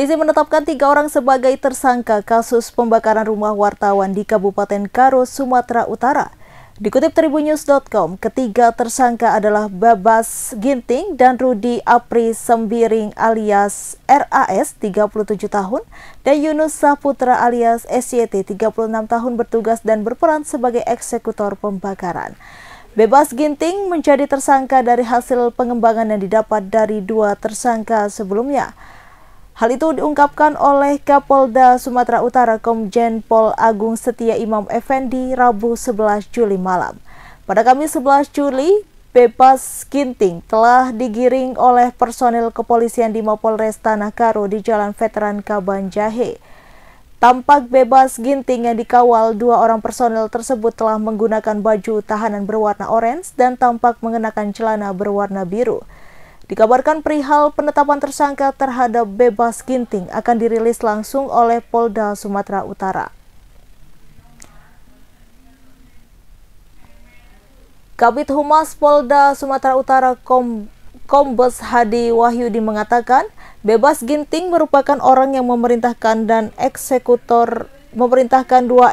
Polisi menetapkan 3 orang sebagai tersangka kasus pembakaran rumah wartawan di Kabupaten Karo, Sumatera Utara. Dikutip tribunnews.com, ketiga tersangka adalah Babas Ginting dan Rudi Apri Sembiring alias RAS 37 tahun dan Yunus Saputra alias SYT 36 tahun bertugas dan berperan sebagai eksekutor pembakaran. Babas Ginting menjadi tersangka dari hasil pengembangan yang didapat dari 2 tersangka sebelumnya. Hal itu diungkapkan oleh Kapolda Sumatera Utara Komjen Pol Agung Setia Imam Effendi Rabu 11 Juli malam. Pada Kamis 11 Juli, Babas Ginting telah digiring oleh personil kepolisian di Mapolres Tanah Karo di Jalan Veteran Kabanjahe. Tampak Babas Ginting yang dikawal 2 orang personil tersebut telah menggunakan baju tahanan berwarna orange dan tampak mengenakan celana berwarna biru. Dikabarkan perihal penetapan tersangka terhadap Babas Ginting akan dirilis langsung oleh Polda Sumatera Utara. Kabid Humas Polda Sumatera Utara Kombes Hadi Wahyudi mengatakan, Babas Ginting merupakan orang yang memerintahkan 2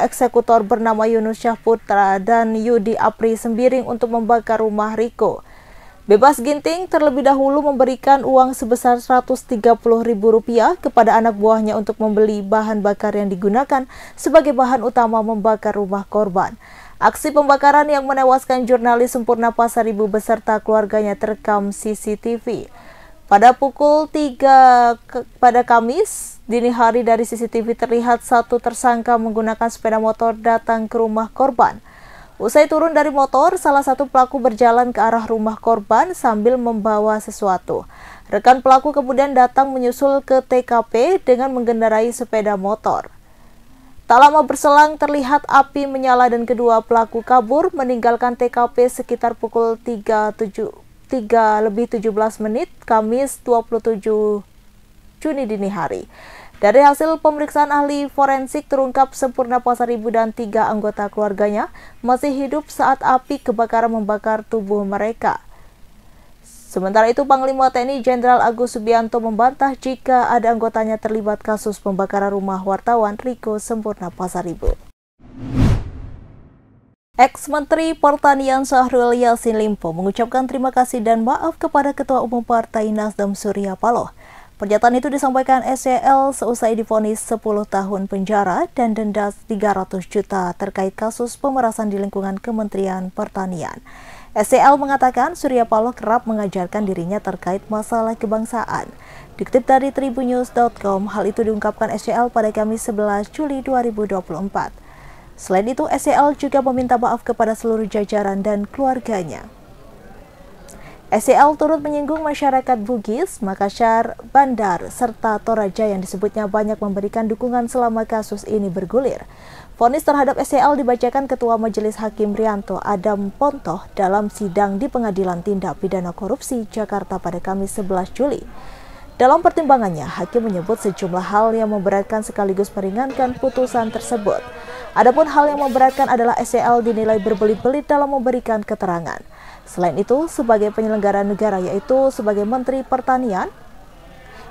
eksekutor bernama Yunus Saputra dan Rudi Apri Sembiring untuk membakar rumah Riko. Babas Ginting terlebih dahulu memberikan uang sebesar Rp130.000 kepada anak buahnya untuk membeli bahan bakar yang digunakan sebagai bahan utama membakar rumah korban. Aksi pembakaran yang menewaskan jurnalis Sempurna Pasaribu beserta keluarganya terekam CCTV. Pada pukul 3 pada Kamis dini hari dari CCTV terlihat satu tersangka menggunakan sepeda motor datang ke rumah korban. Usai turun dari motor, salah satu pelaku berjalan ke arah rumah korban sambil membawa sesuatu. Rekan pelaku kemudian datang menyusul ke TKP dengan mengendarai sepeda motor. Tak lama berselang terlihat api menyala dan kedua pelaku kabur meninggalkan TKP sekitar pukul 3:17 Kamis 27 Juni dini hari. Dari hasil pemeriksaan ahli forensik terungkap Sempurna Pasaribu dan 3 anggota keluarganya masih hidup saat api kebakaran membakar tubuh mereka. Sementara itu, Panglima TNI Jenderal Agus Subianto membantah jika ada anggotanya terlibat kasus pembakaran rumah wartawan Riko Sempurna Pasaribu. Ex-Menteri Pertanian Syahrul Yassin Limpo mengucapkan terima kasih dan maaf kepada Ketua Umum Partai Nasdem Surya Paloh. Pernyataan itu disampaikan SCL seusai divonis 10 tahun penjara dan denda 300 juta terkait kasus pemerasan di lingkungan Kementerian Pertanian. SCL mengatakan Surya Paloh kerap mengajarkan dirinya terkait masalah kebangsaan. Dikutip dari tribunnews.com, hal itu diungkapkan SCL pada Kamis 11 Juli 2024. Selain itu, SCL juga meminta maaf kepada seluruh jajaran dan keluarganya. SCL turut menyinggung masyarakat Bugis, Makassar, Bandar, serta Toraja yang disebutnya banyak memberikan dukungan selama kasus ini bergulir. Vonis terhadap SCL dibacakan Ketua Majelis Hakim Rianto Adam Pontoh dalam sidang di Pengadilan Tindak Pidana Korupsi Jakarta pada Kamis 11 Juli. Dalam pertimbangannya, Hakim menyebut sejumlah hal yang memberatkan sekaligus meringankan putusan tersebut. Adapun hal yang memberatkan adalah SCL dinilai berbelit-belit dalam memberikan keterangan. Selain itu, sebagai penyelenggara negara yaitu sebagai Menteri Pertanian,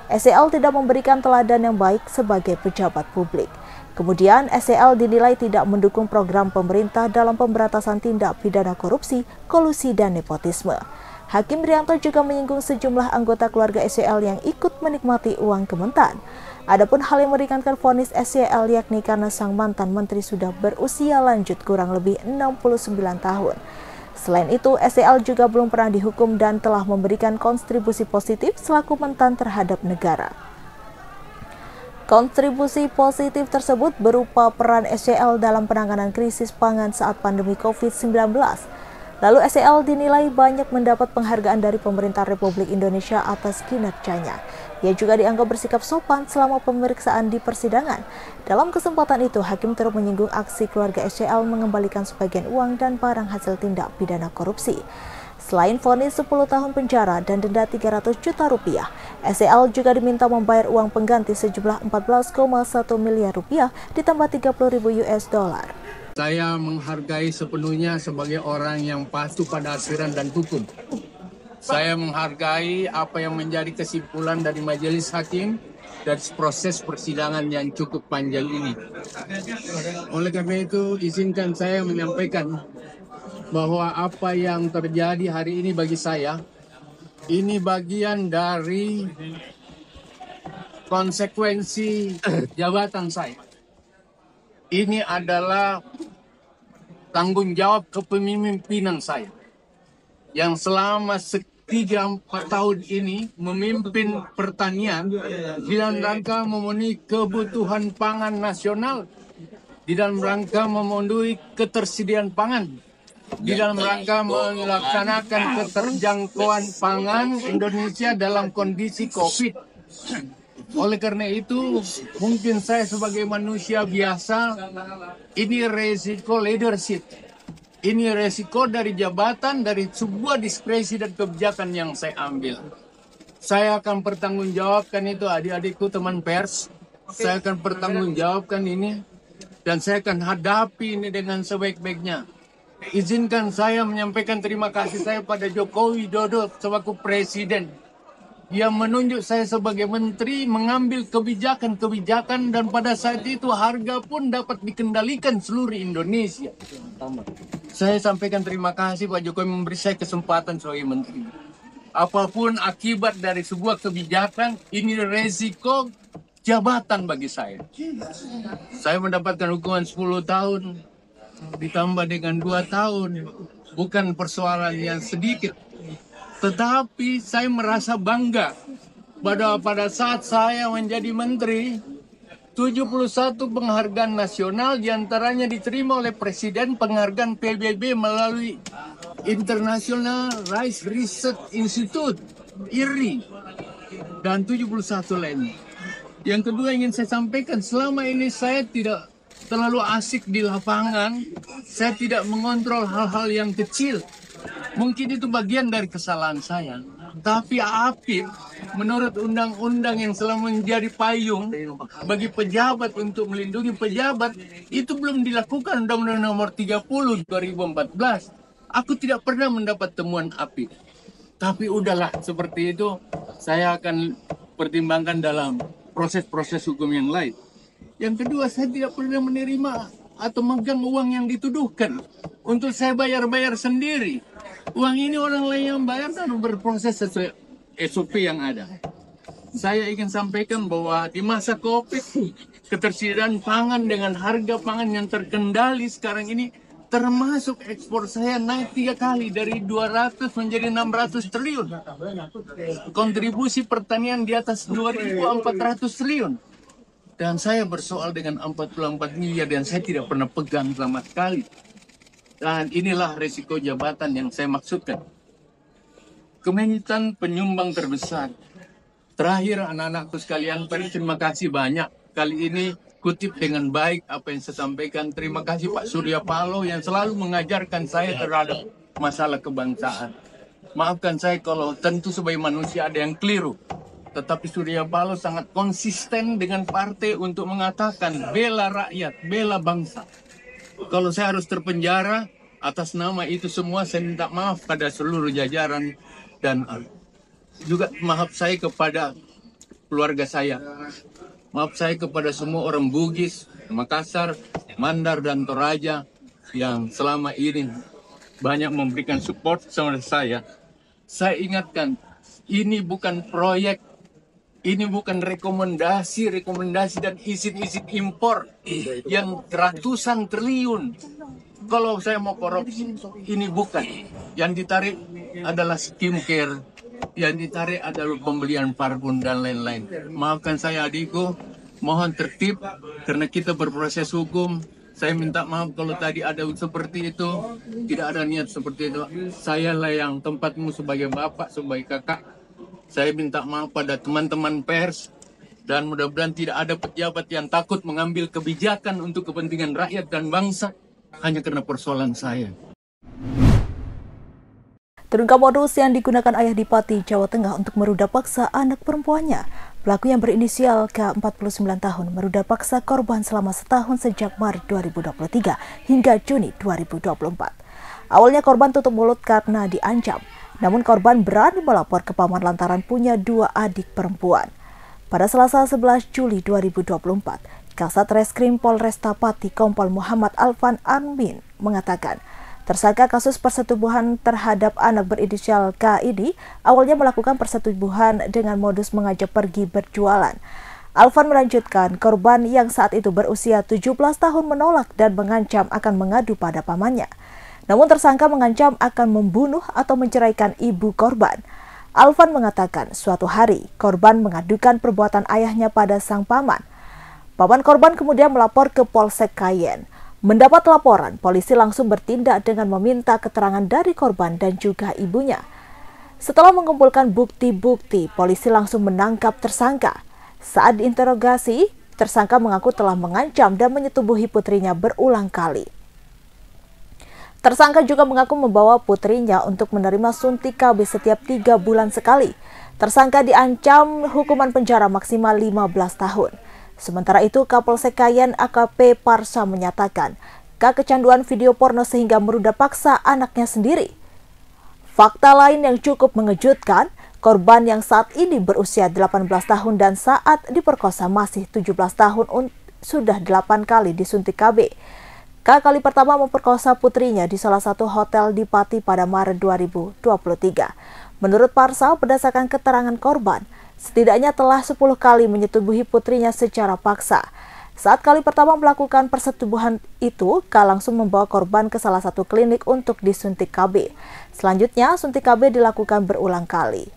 SCL tidak memberikan teladan yang baik sebagai pejabat publik. Kemudian, SCL dinilai tidak mendukung program pemerintah dalam pemberantasan tindak pidana korupsi, kolusi, dan nepotisme. Hakim Rianto juga menyinggung sejumlah anggota keluarga SCL yang ikut menikmati uang Kementan. Adapun hal yang meringankan vonis SCL yakni karena sang mantan menteri sudah berusia lanjut kurang lebih 69 tahun. Selain itu, SCL juga belum pernah dihukum dan telah memberikan kontribusi positif selaku mentan terhadap negara. Kontribusi positif tersebut berupa peran SCL dalam penanganan krisis pangan saat pandemi COVID-19. Lalu SCL dinilai banyak mendapat penghargaan dari pemerintah Republik Indonesia atas kinerjanya. Ia juga dianggap bersikap sopan selama pemeriksaan di persidangan. Dalam kesempatan itu, Hakim turut menyinggung aksi keluarga SCL mengembalikan sebagian uang dan barang hasil tindak pidana korupsi. Selain vonis 10 tahun penjara dan denda 300 juta rupiah, SCL juga diminta membayar uang pengganti sejumlah 14,1 miliar rupiah ditambah 30.000 US dollar. Saya menghargai sepenuhnya sebagai orang yang patuh pada aturan dan hukum. Saya menghargai apa yang menjadi kesimpulan dari majelis hakim dari proses persidangan yang cukup panjang ini. Oleh karena itu, izinkan saya menyampaikan bahwa apa yang terjadi hari ini bagi saya, ini bagian dari konsekuensi jabatan saya. Ini adalah tanggung jawab kepemimpinan saya yang selama 3-4 tahun ini memimpin pertanian di dalam rangka memenuhi kebutuhan pangan nasional, di dalam rangka memenuhi ketersediaan pangan, di dalam rangka melaksanakan keterjangkauan pangan Indonesia dalam kondisi COVID. Oleh karena itu, mungkin saya sebagai manusia biasa, ini resiko leadership. Ini resiko dari jabatan, dari sebuah diskresi dan kebijakan yang saya ambil. Saya akan pertanggungjawabkan itu, adik-adikku teman pers. Saya akan pertanggungjawabkan ini, dan saya akan hadapi ini dengan sebaik-baiknya. Izinkan saya menyampaikan terima kasih saya pada Joko Widodo selaku Presiden yang menunjuk saya sebagai menteri mengambil kebijakan-kebijakan, dan pada saat itu harga pun dapat dikendalikan seluruh Indonesia. Saya sampaikan terima kasih Pak Jokowi memberi saya kesempatan sebagai menteri. Apapun akibat dari sebuah kebijakan, ini resiko jabatan bagi saya. Saya mendapatkan hukuman 10 tahun, ditambah dengan 2 tahun. Bukan persoalan yang sedikit. Tetapi saya merasa bangga pada saat saya menjadi menteri, 71 penghargaan nasional diantaranya diterima oleh Presiden, penghargaan PBB melalui International Rice Research Institute, IRI, dan 71 lain. Yang kedua ingin saya sampaikan, selama ini saya tidak terlalu asik di lapangan, saya tidak mengontrol hal-hal yang kecil. Mungkin itu bagian dari kesalahan saya. Tapi APIP, menurut undang-undang yang selalu menjadi payung bagi pejabat untuk melindungi pejabat, itu belum dilakukan Undang-Undang Nomor 30 2014. Aku tidak pernah mendapat temuan APIP. Tapi udahlah, seperti itu saya akan pertimbangkan dalam proses-proses hukum yang lain. Yang kedua, saya tidak pernah menerima atau megang uang yang dituduhkan untuk saya bayar-bayar sendiri. Uang ini orang lain yang bayar dan berproses sesuai SOP yang ada. Saya ingin sampaikan bahwa di masa COVID, ketersediaan pangan dengan harga pangan yang terkendali sekarang ini, termasuk ekspor saya naik 3 kali dari 200 menjadi 600 triliun. Kontribusi pertanian di atas 2.400 triliun. Dan saya bersoal dengan 44 miliar dan saya tidak pernah pegang sama sekali. Dan inilah resiko jabatan yang saya maksudkan. Kementan penyumbang terbesar. Terakhir anak-anakku sekalian, terima kasih banyak. Kali ini kutip dengan baik apa yang saya sampaikan. Terima kasih Pak Surya Paloh yang selalu mengajarkan saya terhadap masalah kebangsaan. Maafkan saya kalau tentu sebagai manusia ada yang keliru. Tetapi Surya Paloh sangat konsisten dengan partai untuk mengatakan bela rakyat, bela bangsa. Kalau saya harus terpenjara atas nama itu semua, saya minta maaf pada seluruh jajaran dan juga maaf saya kepada keluarga saya. Maaf saya kepada semua orang Bugis, Makassar, Mandar, dan Toraja yang selama ini banyak memberikan support sama saya. Saya ingatkan, ini bukan proyek, ini bukan rekomendasi dan izin-izin impor yang ratusan triliun. Kalau saya mau korupsi, ini bukan. Yang ditarik adalah skincare, yang ditarik adalah pembelian parfum dan lain-lain. Maafkan saya adikku, mohon tertib karena kita berproses hukum. Saya minta maaf kalau tadi ada seperti itu, tidak ada niat seperti itu. Saya lah yang tempatmu sebagai bapak, sebagai kakak. Saya minta maaf pada teman-teman pers dan mudah-mudahan tidak ada pejabat yang takut mengambil kebijakan untuk kepentingan rakyat dan bangsa hanya karena persoalan saya. Terungkap modus yang digunakan ayah di Pati, Jawa Tengah untuk meruda paksa anak perempuannya. Pelaku yang berinisial K 49 tahun meruda paksa korban selama setahun sejak Maret 2023 hingga Juni 2024. Awalnya korban tutup mulut karena diancam. Namun korban berani melapor ke paman lantaran punya 2 adik perempuan. Pada Selasa 11 Juli 2024, Kasat Reskrim Polresta Pati Kompol Muhammad Alvan Amin mengatakan, tersangka kasus persetubuhan terhadap anak berinisial K ini awalnya melakukan persetubuhan dengan modus mengajak pergi berjualan. Alvan melanjutkan, korban yang saat itu berusia 17 tahun menolak dan mengancam akan mengadu pada pamannya. Namun tersangka mengancam akan membunuh atau menceraikan ibu korban. Alvan mengatakan suatu hari korban mengadukan perbuatan ayahnya pada sang paman. Paman korban kemudian melapor ke Polsek Kayen. Mendapat laporan, polisi langsung bertindak dengan meminta keterangan dari korban dan juga ibunya. Setelah mengumpulkan bukti-bukti, polisi langsung menangkap tersangka. Saat diinterogasi, tersangka mengaku telah mengancam dan menyetubuhi putrinya berulang kali. Tersangka juga mengaku membawa putrinya untuk menerima suntik KB setiap 3 bulan sekali. Tersangka diancam hukuman penjara maksimal 15 tahun. Sementara itu, Kapolsek Kayen AKP Parsa menyatakan, K kecanduan video porno sehingga meruda paksa anaknya sendiri. Fakta lain yang cukup mengejutkan, korban yang saat ini berusia 18 tahun dan saat diperkosa masih 17 tahun sudah 8 kali disuntik KB. K kali pertama memperkosa putrinya di salah satu hotel di Pati pada Maret 2023. Menurut Parsa, berdasarkan keterangan korban, setidaknya telah 10 kali menyetubuhi putrinya secara paksa. Saat kali pertama melakukan persetubuhan itu, K langsung membawa korban ke salah satu klinik untuk disuntik KB. Selanjutnya, suntik KB dilakukan berulang kali.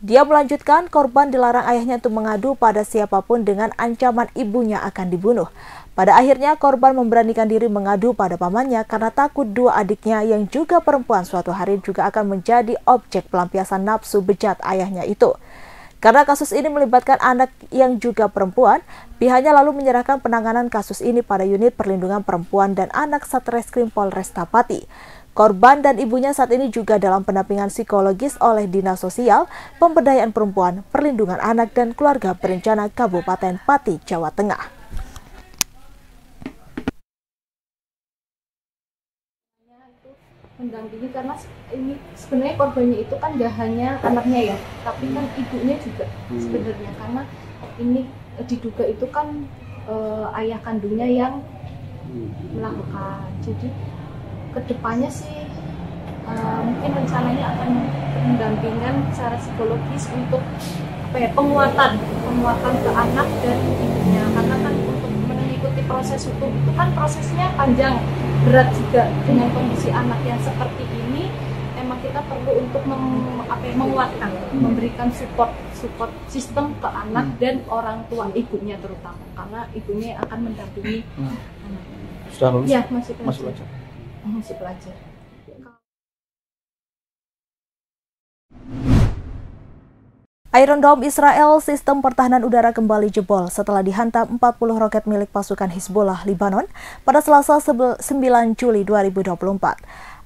Dia melanjutkan, korban dilarang ayahnya untuk mengadu pada siapapun dengan ancaman ibunya akan dibunuh. Pada akhirnya, korban memberanikan diri mengadu pada pamannya karena takut dua adiknya yang juga perempuan suatu hari juga akan menjadi objek pelampiasan nafsu bejat ayahnya itu. Karena kasus ini melibatkan anak yang juga perempuan, pihaknya lalu menyerahkan penanganan kasus ini pada Unit Perlindungan Perempuan dan Anak Satreskrim Polresta Pati. Korban dan ibunya saat ini juga dalam pendampingan psikologis oleh Dinas Sosial, Pemberdayaan Perempuan, Perlindungan Anak dan Keluarga Berencana Kabupaten Pati, Jawa Tengah. Mendampingi karena ini sebenarnya korbannya itu kan gak hanya anaknya ya, tapi kan ibunya juga sebenarnya, karena ini diduga itu kan ayah kandungnya yang melakukan. Jadi kedepannya sih mungkin rencananya akan mendampingkan secara psikologis untuk penguatan ke anak dan ibunya, karena kan untuk mengikuti proses hukum itu kan prosesnya panjang, berat juga. Dengan kondisi anak yang seperti ini, emang kita perlu untuk menguatkan, memberikan support sistem ke anak dan orang tua ibunya terutama, karena ibunya akan mendampingi anak. Sudah lulus? Ya, masih pelajar. Masih pelajar. Iron Dome Israel, sistem pertahanan udara kembali jebol setelah dihantam 40 roket milik pasukan Hizbullah Lebanon pada Selasa 9 Juli 2024.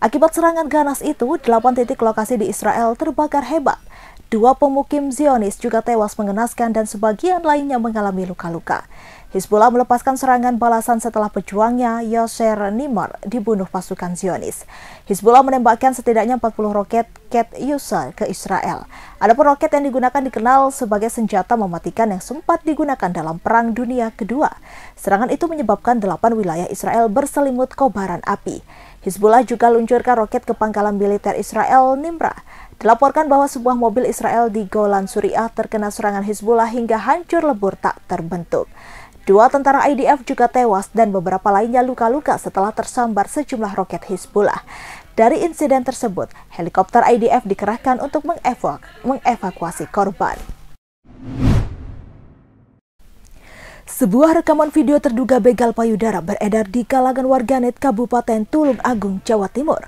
Akibat serangan ganas itu, 8 titik lokasi di Israel terbakar hebat. 2 pemukim Zionis juga tewas mengenaskan dan sebagian lainnya mengalami luka-luka. Hizbullah melepaskan serangan balasan setelah pejuangnya Yosser Nimar dibunuh pasukan Zionis. Hizbullah menembakkan setidaknya 40 roket Katyusha ke Israel. Adapun roket yang digunakan dikenal sebagai senjata mematikan yang sempat digunakan dalam Perang Dunia Kedua. Serangan itu menyebabkan 8 wilayah Israel berselimut kobaran api. Hizbullah juga luncurkan roket ke pangkalan militer Israel Nimrah. Dilaporkan bahwa sebuah mobil Israel di Golan Suriah terkena serangan Hizbullah hingga hancur lebur tak terbentuk. 2 tentara IDF juga tewas dan beberapa lainnya luka-luka setelah tersambar sejumlah roket Hizbullah. Dari insiden tersebut, helikopter IDF dikerahkan untuk mengevakuasi korban. Sebuah rekaman video terduga begal payudara beredar di kalangan warganet Kabupaten Tulung Agung, Jawa Timur.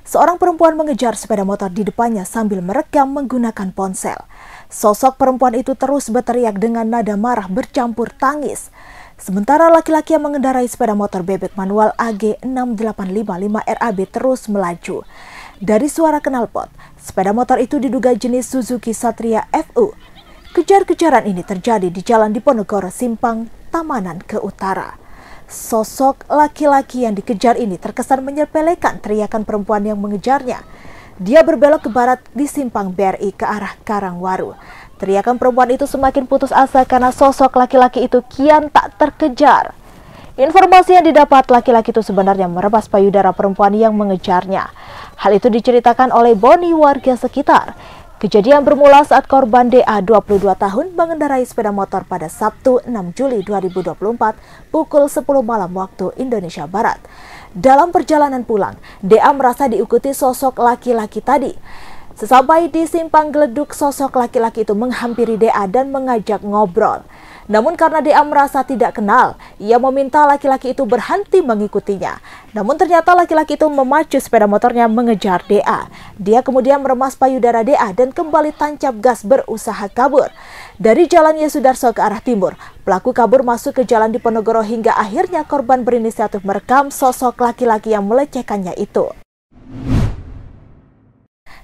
Seorang perempuan mengejar sepeda motor di depannya sambil merekam menggunakan ponsel. Sosok perempuan itu terus berteriak dengan nada marah bercampur tangis. Sementara laki-laki yang mengendarai sepeda motor bebek manual AG 6855 RAB terus melaju. Dari suara knalpot, sepeda motor itu diduga jenis Suzuki Satria FU. Kejar-kejaran ini terjadi di Jalan Diponegoro Simpang Tamanan ke utara. Sosok laki-laki yang dikejar ini terkesan menyepelekan teriakan perempuan yang mengejarnya. Dia berbelok ke barat di Simpang BRI ke arah Karangwaru. Teriakan perempuan itu semakin putus asa karena sosok laki-laki itu kian tak terkejar. Informasi yang didapat, laki-laki itu sebenarnya merebas payudara perempuan yang mengejarnya. Hal itu diceritakan oleh Boni, warga sekitar. Kejadian bermula saat korban DA 22 tahun mengendarai sepeda motor pada Sabtu 6 Juli 2024 pukul 10 malam waktu Indonesia Barat. Dalam perjalanan pulang, DA merasa diikuti sosok laki-laki tadi. Sesampai di simpang geleduk, sosok laki-laki itu menghampiri DA dan mengajak ngobrol. Namun karena DA merasa tidak kenal, ia meminta laki-laki itu berhenti mengikutinya. Namun ternyata laki-laki itu memacu sepeda motornya mengejar DA. Dia kemudian meremas payudara DA dan kembali tancap gas berusaha kabur. Dari Jalan Yesudarso ke arah timur, pelaku kabur masuk ke Jalan Diponegoro hingga akhirnya korban berinisiatif merekam sosok laki-laki yang melecehkannya itu.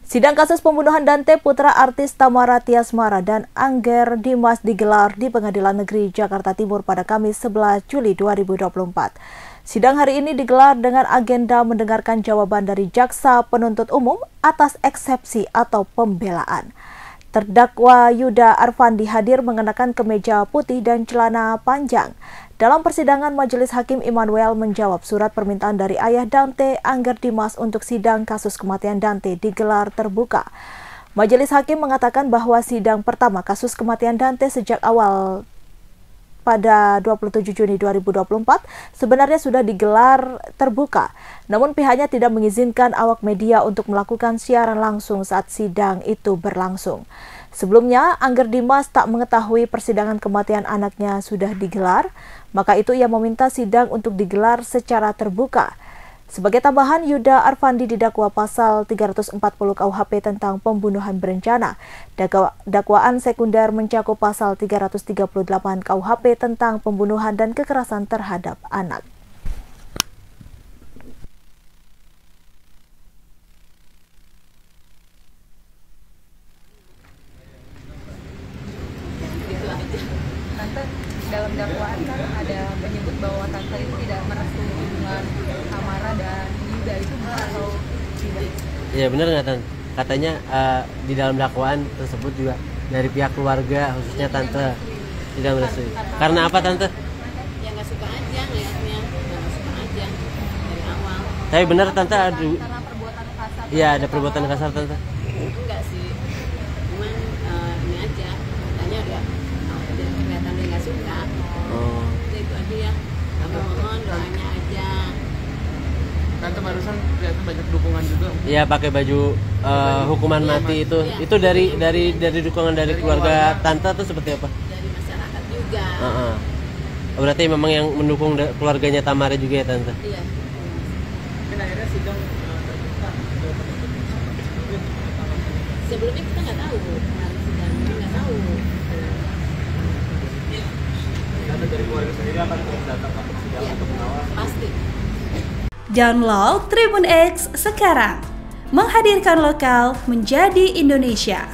Sidang kasus pembunuhan Dante, putra artis Tamara Tiasmara dan Angger Dimas digelar di Pengadilan Negeri Jakarta Timur pada Kamis 11 Juli 2024. Sidang hari ini digelar dengan agenda mendengarkan jawaban dari jaksa penuntut umum atas eksepsi atau pembelaan. Terdakwa Yuda Arfandi hadir mengenakan kemeja putih dan celana panjang. Dalam persidangan, Majelis Hakim Immanuel menjawab surat permintaan dari ayah Dante, Angger Dimas, untuk sidang kasus kematian Dante digelar terbuka. Majelis Hakim mengatakan bahwa sidang pertama kasus kematian Dante sejak awal pada 27 Juni 2024 sebenarnya sudah digelar terbuka. Namun pihaknya tidak mengizinkan awak media untuk melakukan siaran langsung saat sidang itu berlangsung. Sebelumnya, Angger Dimas tak mengetahui persidangan kematian anaknya sudah digelar, maka itu ia meminta sidang untuk digelar secara terbuka. Sebagai tambahan, Yuda Arfandi didakwa pasal 340 KUHP tentang pembunuhan berencana. Dakwaan sekunder mencakup pasal 338 KUHP tentang pembunuhan dan kekerasan terhadap anak. Tante, dalam dakwaan kan ada menyebut bahwa Tante itu tidak merestui hubungan Tamara dan Yuda, itu benar atau tidak? Iya benar nggak Tante? Katanya di dalam dakwaan tersebut juga dari pihak keluarga khususnya Tante tidak merestui. Karena apa Tante? Ya nggak suka aja ngeliatnya, nggak suka aja dari awal. Tapi benar Tante ada. Karena perbuatan kasar. Iya ada perbuatan kasar Tante. Enggak sih, cuman ini aja katanya udah kelihatan dia nggak suka. Oh. Itu aja ya, kami mohon doanya aja. Tante barusan kelihatan banyak dukungan juga. Iya pakai baju hukuman mati itu. Iya. Itu dari dukungan dari keluarga Tante tuh seperti apa? Dari masyarakat juga. Berarti memang yang mendukung keluarganya Tamara juga ya Tante? Iya. Mungkin akhirnya sidang terbuka. Sebelumnya kita nggak tahu, kemarin sidang nggak tahu. Tante dari keluarga sendiri akan datang ke sidang untuk mengawal. Pasti. Download Tribun X sekarang, menghadirkan lokal menjadi Indonesia.